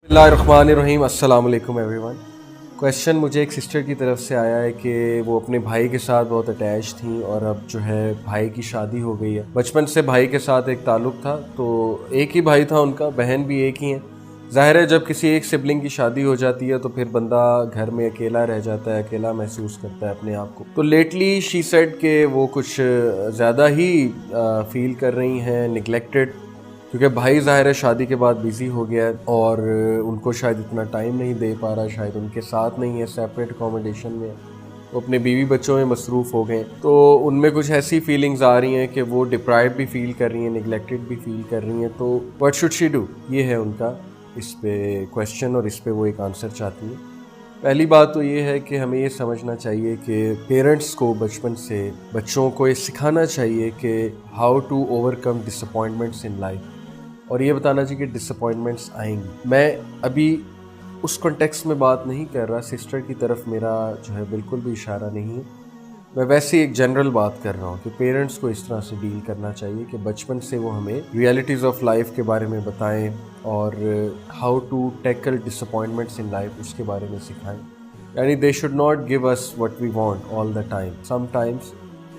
बिस्मिल्लाहिर्रहमानिर्रहीम। अस्सलाम वालेकुम एवरीवन। क्वेश्चन मुझे एक सिस्टर की तरफ से आया है कि वो अपने भाई के साथ बहुत अटैच थी और अब जो है भाई की शादी हो गई है। बचपन से भाई के साथ एक ताल्लुक़ था, तो एक ही भाई था उनका, बहन भी एक ही है। ज़ाहिर है जब किसी एक सिबलिंग की शादी हो जाती है तो फिर बंदा घर में अकेला रह जाता है, अकेला महसूस करता है अपने आप को। तो लेटली शी सेड कि वो कुछ ज़्यादा ही फील कर रही हैं निगलेक्टेड, क्योंकि भाई ज़ाहिर है शादी के बाद बिज़ी हो गया है और उनको शायद इतना टाइम नहीं दे पा रहा, शायद उनके साथ नहीं है, सेपरेट अकोमोडेशन में, वो अपने बीवी बच्चों में मसरूफ़ हो गए। तो उनमें कुछ ऐसी फीलिंग्स आ रही हैं कि वो डिप्राइव भी फील कर रही हैं, निगलेक्टेड भी फील कर रही हैं। तो व्हाट शुड शी डू, ये है उनका इस पे क्वेश्चन और इस पे वो एक आंसर चाहती है। पहली बात तो ये है कि हमें ये समझना चाहिए कि पेरेंट्स को बचपन से बच्चों को ये सिखाना चाहिए कि how to overcome disappointments in life, और ये बताना चाहिए कि डिसअपॉइंटमेंट्स आएंगी। मैं अभी उस कॉन्टेक्स्ट में बात नहीं कर रहा, सिस्टर की तरफ मेरा जो है बिल्कुल भी इशारा नहीं है, मैं वैसे एक जनरल बात कर रहा हूँ कि पेरेंट्स को इस तरह से डील करना चाहिए कि बचपन से वो हमें रियलिटीज़ ऑफ लाइफ के बारे में बताएं और how to tackle disappointments in life उसके बारे में सिखाएं। यानी they should not give us what we want all the time, sometimes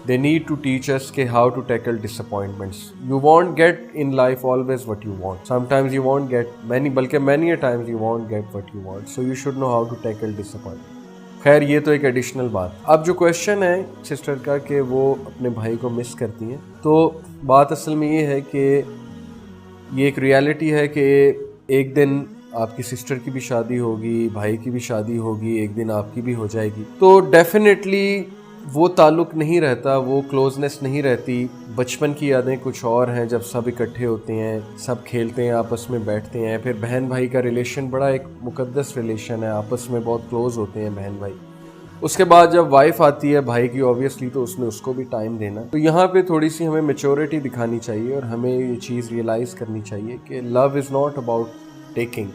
they need to teach us ke how to tackle disappointments. You won't get in life always what you want. Sometimes you won't get many a times you won't get what you want. So you should know how to tackle disappointment. खैर ये तो एक additional बात। अब जो question है sister का कि वो अपने भाई को मिस करती हैं, तो बात असल में ये है कि ये एक रियलिटी है कि एक दिन आपकी सिस्टर की भी शादी होगी, भाई की भी शादी होगी, एक दिन आपकी भी हो जाएगी। तो डेफिनेटली वो ताल्लुक़ नहीं रहता, वो क्लोजनेस नहीं रहती। बचपन की यादें कुछ और हैं, जब सब इकट्ठे होते हैं, सब खेलते हैं, आपस में बैठते हैं। फिर बहन भाई का रिलेशन बड़ा एक मुकद्दस रिलेशन है, आपस में बहुत क्लोज होते हैं बहन भाई। उसके बाद जब वाइफ आती है भाई की, ऑब्वियसली तो उसमें उसको भी टाइम देना। तो यहाँ पे थोड़ी सी हमें मैच्योरिटी दिखानी चाहिए और हमें ये चीज़ रियलाइज़ करनी चाहिए कि love is not about taking,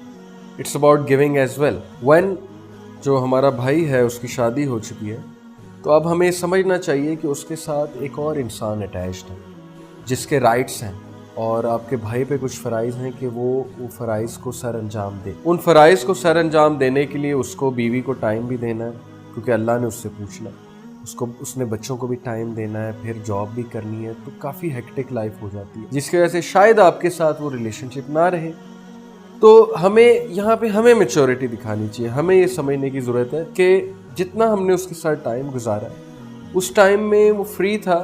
it's about giving as well. When जो हमारा भाई है उसकी शादी हो चुकी है, तो अब हमें समझना चाहिए कि उसके साथ एक और इंसान अटैच्ड है जिसके राइट्स हैं और आपके भाई पे कुछ फ़राइज़ हैं कि वो फ़राइज़ को सर अंजाम दे। उन फ़राइज़ को सर अंजाम देने के लिए उसको बीवी को टाइम भी देना है, क्योंकि अल्लाह ने उससे पूछना, उसने बच्चों को भी टाइम देना है, फिर जॉब भी करनी है, तो काफ़ी हेक्टिक लाइफ हो जाती है, जिसकी वजह से शायद आपके साथ वो रिलेशनशिप ना रहे। तो हमें यहाँ पे हमें मैच्योरिटी दिखानी चाहिए, हमें ये समझने की ज़रूरत है कि जितना हमने उसके साथ टाइम गुजारा है, उस टाइम में वो फ्री था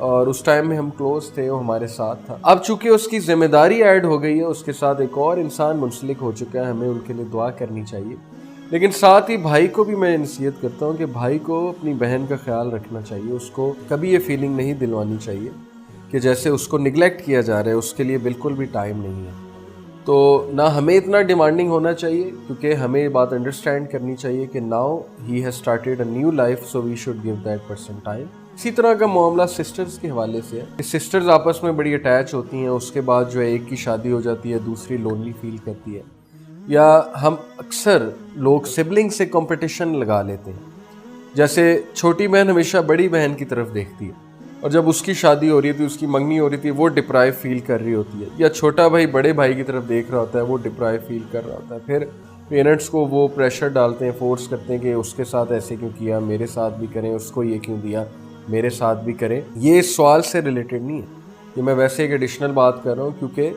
और उस टाइम में हम क्लोज थे, वो हमारे साथ था। अब चूंकि उसकी जिम्मेदारी ऐड हो गई है, उसके साथ एक और इंसान मुंसलिक हो चुका है, हमें उनके लिए दुआ करनी चाहिए। लेकिन साथ ही भाई को भी मैं नसीहत करता हूँ कि भाई को अपनी बहन का ख्याल रखना चाहिए, उसको कभी ये फीलिंग नहीं दिलवानी चाहिए कि जैसे उसको निगलेक्ट किया जा रहा है, उसके लिए बिल्कुल भी टाइम नहीं है। तो ना हमें इतना डिमांडिंग होना चाहिए, क्योंकि हमें ये बात अंडरस्टैंड करनी चाहिए कि now he has started a new life, so we should give that person time. इसी तरह का मामला सिस्टर्स के हवाले से है। सिस्टर्स आपस में बड़ी अटैच होती हैं, उसके बाद जो है एक की शादी हो जाती है, दूसरी लोनली फील करती है, या हम अक्सर लोग सिबलिंग से कंपटीशन लगा लेते हैं। जैसे छोटी बहन हमेशा बड़ी बहन की तरफ देखती है और जब उसकी शादी हो रही थी, उसकी मंगनी हो रही थी, वो डिप्राइव फील कर रही होती है, या छोटा भाई बड़े भाई की तरफ देख रहा होता है, वो डिप्राइव फील कर रहा होता है। फिर पेरेंट्स को वो प्रेशर डालते हैं, फोर्स करते हैं कि उसके साथ ऐसे क्यों किया, मेरे साथ भी करें, उसको ये क्यों दिया, मेरे साथ भी करें। ये इस सवाल से रिलेटेड नहीं है, ये मैं वैसे एक एडिशनल बात कर रहा हूँ, क्योंकि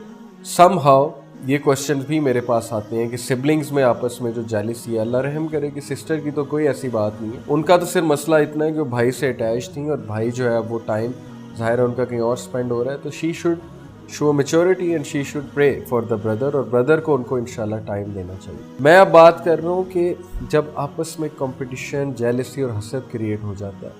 समहाउ ये क्वेश्चन भी मेरे पास आते हैं कि सिबलिंग्स में आपस में जो जेलिसी है, अल्लाह रहम करे कि सिस्टर की तो कोई ऐसी बात नहीं है, उनका तो सिर्फ मसला इतना है कि वो भाई से अटैच थी और भाई जो है वो टाइम ज़ाहिर है उनका कहीं और स्पेंड हो रहा है। तो she should show maturity and she should pray for the brother, और ब्रदर को उनको इंशाल्लाह टाइम देना चाहिए। मैं अब बात कर रहा हूँ कि जब आपस में कंपटीशन, जेलिसी और हसद क्रिएट हो जाता है,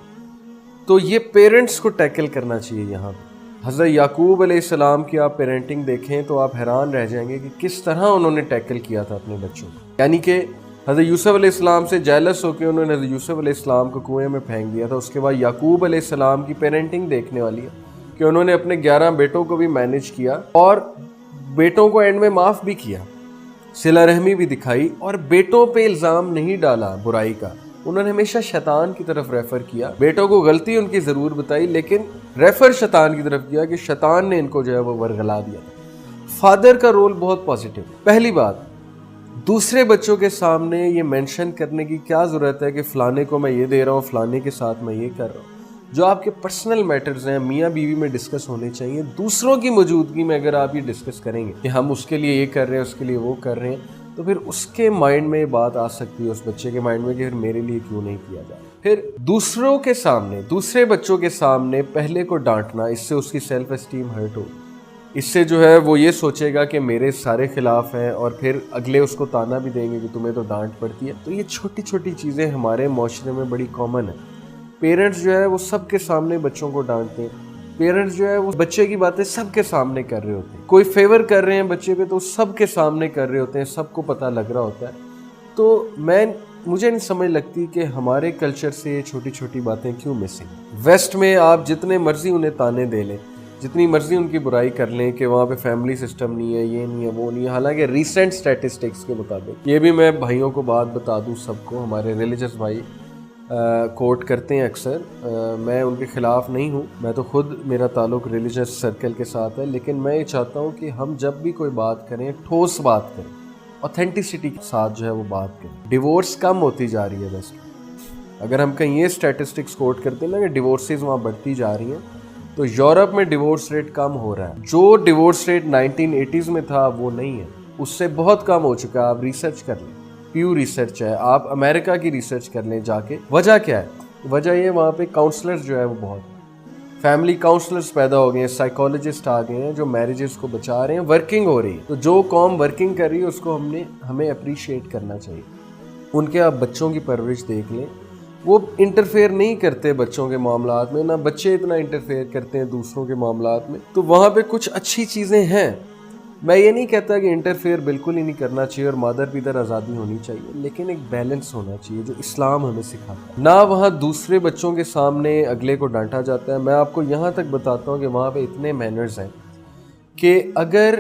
तो ये पेरेंट्स को टैकल करना चाहिए। यहाँ पर हज़रत याकूब अलैहिस्सलाम की आप पेरेंटिंग देखें तो आप हैरान रह जाएंगे कि किस तरह उन्होंने टैकल किया था अपने बच्चों को। यानी कि हज़रत यूसुफ अलैहिस्सलाम से जेलस होकर उन्होंने हज़रत यूसुफ अलैहिस्सलाम को कुएं में फेंक दिया था। उसके बाद याकूब अलैहिस्सलाम की पेरेंटिंग देखने वाली है कि उन्होंने अपने 11 बेटों को भी मैनेज किया और बेटों को एंड में माफ़ भी किया, सिला रहमी भी दिखाई, और बेटों पे इल्ज़ाम नहीं डाला बुराई का। उन्होंने हमेशा शैतान की तरफ रेफर किया। बेटों को गलती उनकी ज़रूर बताई, लेकिन रेफर शैतान की तरफ किया कि शैतान ने इनको जो है वो वरगला दिया। फादर का रोल बहुत पॉजिटिव। पहली बात, دوسرے بچوں کے سامنے یہ مینشن کرنے کی کیا ضرورت ہے کہ فلانے کو میں یہ دے رہا ہوں، فلانے کے ساتھ میں یہ کر رہا ہوں. جو آپ کے پرسنل میٹرز ہیں میاں بیوی میں ڈسکس ہونے چاہیے. دوسروں کی موجودگی میں اگر آپ یہ ڈسکس کریں گے کہ ہم اس کے لیے یہ کر رہے ہیں، اس کے لیے وہ کر رہے ہیں، تو پھر اس کے مائنڈ میں بات آ سکتی ہے، اس بچے کے مائنڈ میں کہ پھر میرے لیے کیوں نہیں کیا جائے. پھر دوسروں کے سامنے، دوسرے بچوں کے سامنے پہلے کو ڈانٹنا، اس سے اس کی سیلف اسٹیم ہرٹ ہوگی. اس سے جو ہے وہ یہ سوچے گا کہ میرے سارے خلاف ہیں، اور پھر اگلے اس کو تانا بھی دیں گے کہ تمہیں تو ڈانٹ پڑتی ہے. تو یہ چھوٹی چھوٹی چیزیں ہمارے معاشرے میں بڑی کامن ہیں. پیرنٹس جو ہے وہ سب کے سامنے بچوں کو ڈانٹتے ہیں. پیرنٹس جو ہے وہ بچے کی باتیں سب کے سامنے کر رہے ہوتے ہیں. کوئی فیور کر رہے ہیں بچے پہ تو سب کے سامنے کر رہے ہوتے ہیں، سب کو پتہ لگ رہا ہوتا ہے. تو مجھے نہیں سمجھ لگتی کہ ہمارے کلچر سے یہ چھوٹی چھوٹی باتیں کیوں مسنگ. ویسٹ میں آپ جتنے مرضی انہیں تانے دے لیں، جتنی مرضی ان کی برائی کر لیں کہ وہاں پہ فیملی سسٹم نہیں ہے، یہ نہیں ہے، وہ نہیں ہے. حالانکہ ریسنٹ اسٹیٹسٹکس کے مطابق، یہ بھی میں بھائیوں کو بات بتا دوں سب کو، ہمارے ریلیجس بھائی کوٹ کرتے ہیں اکثر. میں ان کے خلاف نہیں ہوں، میں تو خود، میرا تعلق ریلیجس سرکل کے ساتھ ہے، لیکن میں یہ چاہتا ہوں کہ ہم جب بھی کوئی بات کریں ٹھوس بات کریں، اوتھینٹسٹی کے ساتھ جو ہے وہ بات کریں. ڈیورس کم ہوتی جا رہی ہے ویسٹ میں. اگر ہم کہیں یہ اسٹیٹسٹکس کوٹ کرتے ہیں نا کہ ڈیورسز وہاں بڑھتی جا رہی ہیں، تو یورپ میں ڈیورس ریٹ کم ہو رہا ہے. جو ڈیورس ریٹ 1980s میں تھا وہ نہیں ہے، اس سے بہت کم ہو چکا ہے. آپ ریسرچ کر لیں، پیو ریسرچ ہے، آپ امریکہ کی ریسرچ کر لیں جا کے. وجہ کیا ہے؟ وجہ یہ وہاں پہ کاؤنسلرز جو ہے وہ بہت ہیں، فیملی کاؤنسلرز پیدا ہو گئے ہیں، سائیکالوجسٹ آ گئے ہیں جو میریجز کو بچا رہے ہیں. ورکنگ ہو رہی ہے، تو جو قوم ورکنگ کر رہی ہے اس کو ہمیں اپریشیٹ کرنا چاہیے. ان کے آپ بچوں کی پرورش دیکھ لیں، وہ انٹرفیئر نہیں کرتے بچوں کے معاملات میں، نہ بچے اتنا انٹرفیئر کرتے ہیں دوسروں کے معاملات میں. تو وہاں پہ کچھ اچھی چیزیں ہیں. میں یہ نہیں کہتا کہ انٹرفیئر بالکل ہی نہیں کرنا چاہیے اور مادر پیدر آزادی ہونی چاہیے، لیکن ایک بیلنس ہونا چاہیے جو اسلام ہمیں سکھاتا ہے. نہ وہاں دوسرے بچوں کے سامنے اگلے کو ڈانٹا جاتا ہے. میں آپ کو یہاں تک بتاتا ہوں کہ وہاں پہ اتنے مینرز ہیں کہ اگر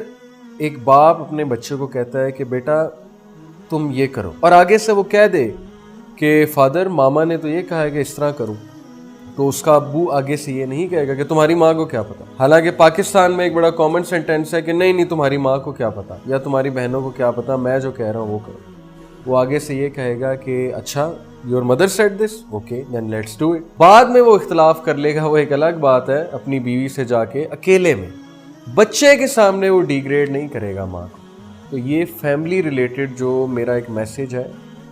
ایک باپ اپنے بچے کو کہتا ہے کہ بیٹا تم یہ کرو، اور آگے سے وہ کہہ دے کہ فادر ماما نے تو یہ کہا ہے کہ اس طرح کروں، تو اس کا ابو آگے سے یہ نہیں کہے گا کہ تمہاری ماں کو کیا پتا. حالانکہ پاکستان میں ایک بڑا کامن سینٹینس ہے کہ نہیں تمہاری ماں کو کیا پتا یا تمہاری بہنوں کو کیا پتا، میں جو کہہ رہا ہوں وہ کرو. وہ آگے سے یہ کہے گا کہ اچھا your mother said this, okay then let's do it. بعد میں وہ اختلاف کر لے گا، وہ ایک الگ بات ہے، اپنی بیوی سے جا کے اکیلے میں. بچے کے سامنے وہ ڈیگریڈ نہیں کرے گا ماں کو. تو یہ فیملی ریلیٹڈ جو میرا ایک میسیج ہے،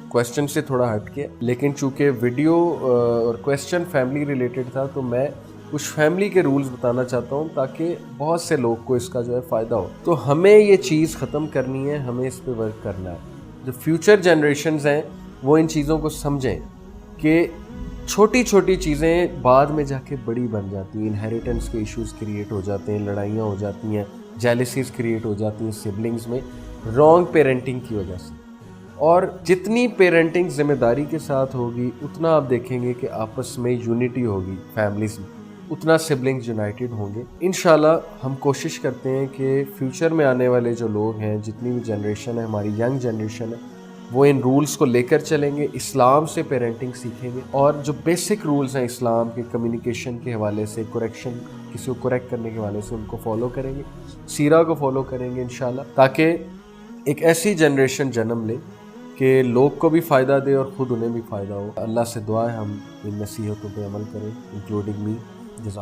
کویسچن سے تھوڑا ہٹ کے، لیکن چونکہ ویڈیو اور کویسچن فیملی ریلیٹڈ تھا تو میں کچھ فیملی کے رولز بتانا چاہتا ہوں تاکہ بہت سے لوگ کو اس کا جو ہے فائدہ ہو. تو ہمیں یہ چیز ختم کرنی ہے، ہمیں اس پہ ورک کرنا ہے. جو فیوچر جنریشنز ہیں وہ ان چیزوں کو سمجھیں کہ چھوٹی چھوٹی چیزیں بعد میں جا کے بڑی بن جاتی ہیں. انہیریٹنس کے ایشوز کریٹ ہو جاتے ہیں، لڑائیاں ہو جاتی ہیں، جیلسیز کریٹ ہو جاتی ہیں سبلنگز میں، رانگ پیرنٹنگ کی وجہ سے. اور جتنی پیرنٹنگ ذمہ داری کے ساتھ ہوگی اتنا آپ دیکھیں گے کہ آپس میں یونٹی ہوگی فیملیز میں، اتنا سبلنگز یونائٹڈ ہوں گے. انشاءاللہ ہم کوشش کرتے ہیں کہ فیوچر میں آنے والے جو لوگ ہیں، جتنی بھی جنریشن ہے، ہماری ینگ جنریشن ہے، وہ ان رولز کو لے کر چلیں گے، اسلام سے پیرنٹنگ سیکھیں گے، اور جو بیسک رولز ہیں اسلام کے کمیونیکیشن کے حوالے سے، کریکشن، کسی کو کریکٹ کرنے کے حوالے سے، ان کو فالو کریں گے، سیرہ کو فالو کریں گے انشاءاللہ، تاکہ ایک ایسی جنریشن جنم لے کہ لوگ کو بھی فائدہ دے اور خود انہیں بھی فائدہ ہو. اللہ سے دعا ہے ہم ان نصیحتوں پہ عمل کریں، انکلوڈنگ می.